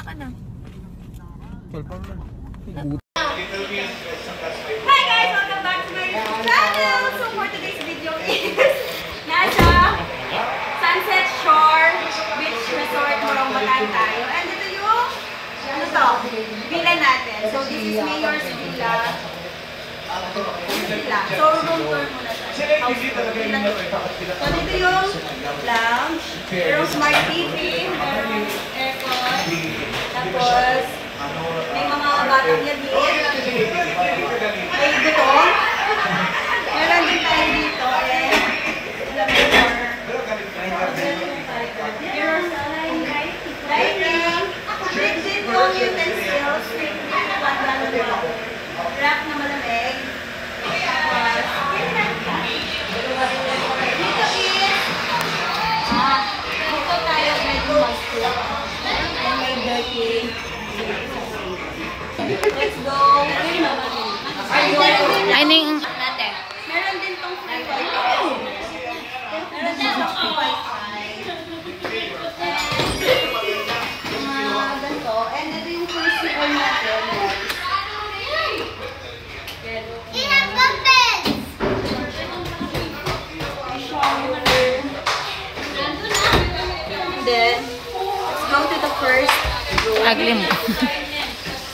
ka na. Palpang na. Hi guys! Welcome back to my YouTube channel! So for today's video is nasa Sunset Shore Beach Resort Morong Bataan tayo. And ito yung ano to? Villa natin. So this is Mayor's Villa. So room tour muna tayo. House tour. Villa tour. So dito yung lounge. Merong smart TV. Merong aircon. Tapos may mga batang labiit. May butong. Meron din tayo dito. Dining. Big din yung utensils. Wrap na malamig. Dito is dito tayo medyo mag-cook. And may dirty. Let's go. Meron din tong free wifi. Meron din tong free wifi. Ganito. And ito yung first floor natin. And then, let's go to the first room. Ugly mo.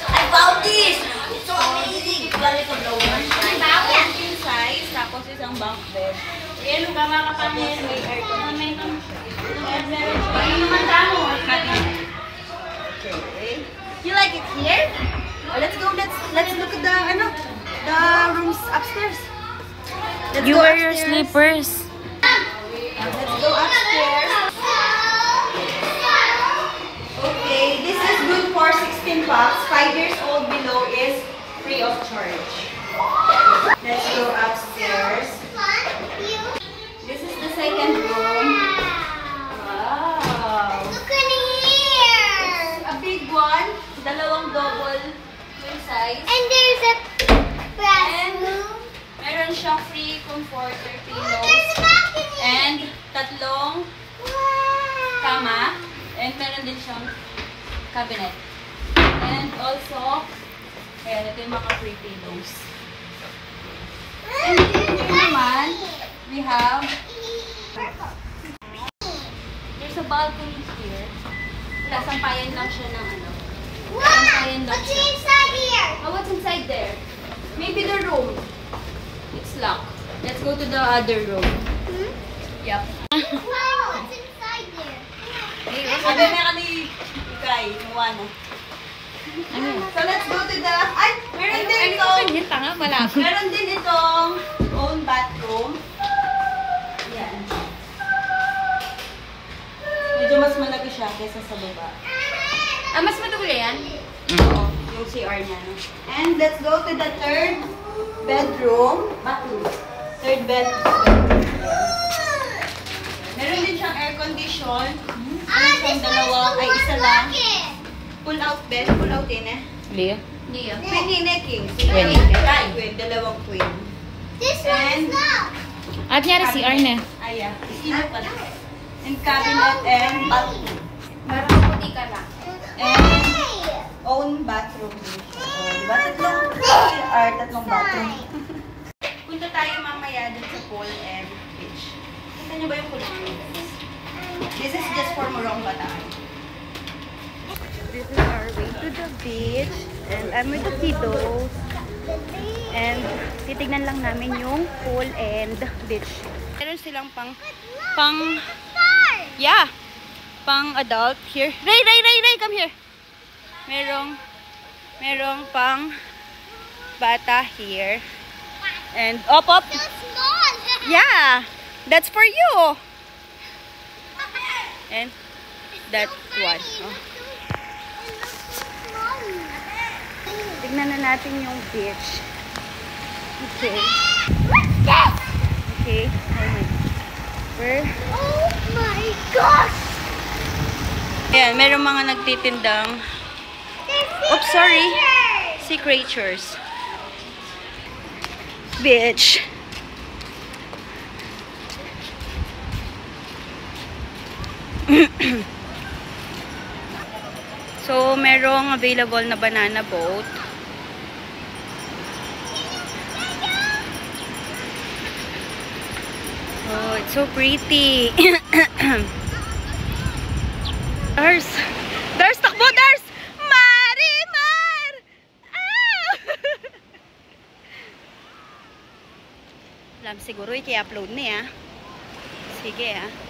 I found this! It's so amazing! Tapos king size, tapos isang bunk bed. Yan, ba mga kapamilya, may aircon. May naman damo. Okay. You like it here? Let's go, let's look at the rooms upstairs. You wear your slippers. Let's go upstairs. Okay, this is good for 16 bucks. 5 years old below is free of charge. Let's go upstairs. This is the second room. Wow. Look in here. A big one. Dalawang double queen size. And there's a And bathroom. meron siyang free comforter Oh, pillows. there's a balcony. And tatlong Wow. kama. And meron din siyang cabinet. And also, ayan, ito yung mga free pillows. And dito naman, we have, there's a balcony here. Wala, sampayan lang siya ng ano. Wow. Sampayan lang What's siya. inside here? Oh, what's inside there? Maybe the room. It's locked. Let's go to the other room. Hmm? Yep. Wow. What's inside there? Sabi na kami, Ikay, Moana. So let's go to the, ay, meron din itong, Tanga, malapit. meron din itong own bathroom. Yan. Medyo mas malaki siya kaysa sa baba. Ah, mas madugli yan? Oo, yung CR niya. No? And let's go to the third bedroom. Bathroom. Third bedroom. Meron din siyang air condition. Meron siyang dalawang, ay isa lang. Pull out bed. Pull out din eh. Leo? Hindi ah. Queen necking. Queen. Queen. Dalawang queen. This one's not. At nyari si Arne. Ay, ah. Sino pala? And cabinet and bathroom. Parang puti ka lang. And own bathroom din siya. O, diba? Tatlong CR, tatlong bathroom. Punta tayo mamaya dun sa pool and beach. Kita niyo ba yung pool and beach? This is just for Morong Bataan. This is our way to the beach. And I'm with the kiddos. And titignan lang namin yung pool and beach. Meron silang pang yeah, pang adult here. Ray, come here. Merong pang bata here. And up. So small. Yeah, that's for you. And that one. Oh. Tignan na natin yung beach. Okay. Okay. Oh my gosh. Ayan, merong mga nagtitindang. Oops, sorry. Sea creatures. Beach. So, merong available na banana boat. Oh, it's so pretty. Dars! Dars, takbo, Dars! Marimar! Ah! Alam, siguro i-upload niya. Sige, ah.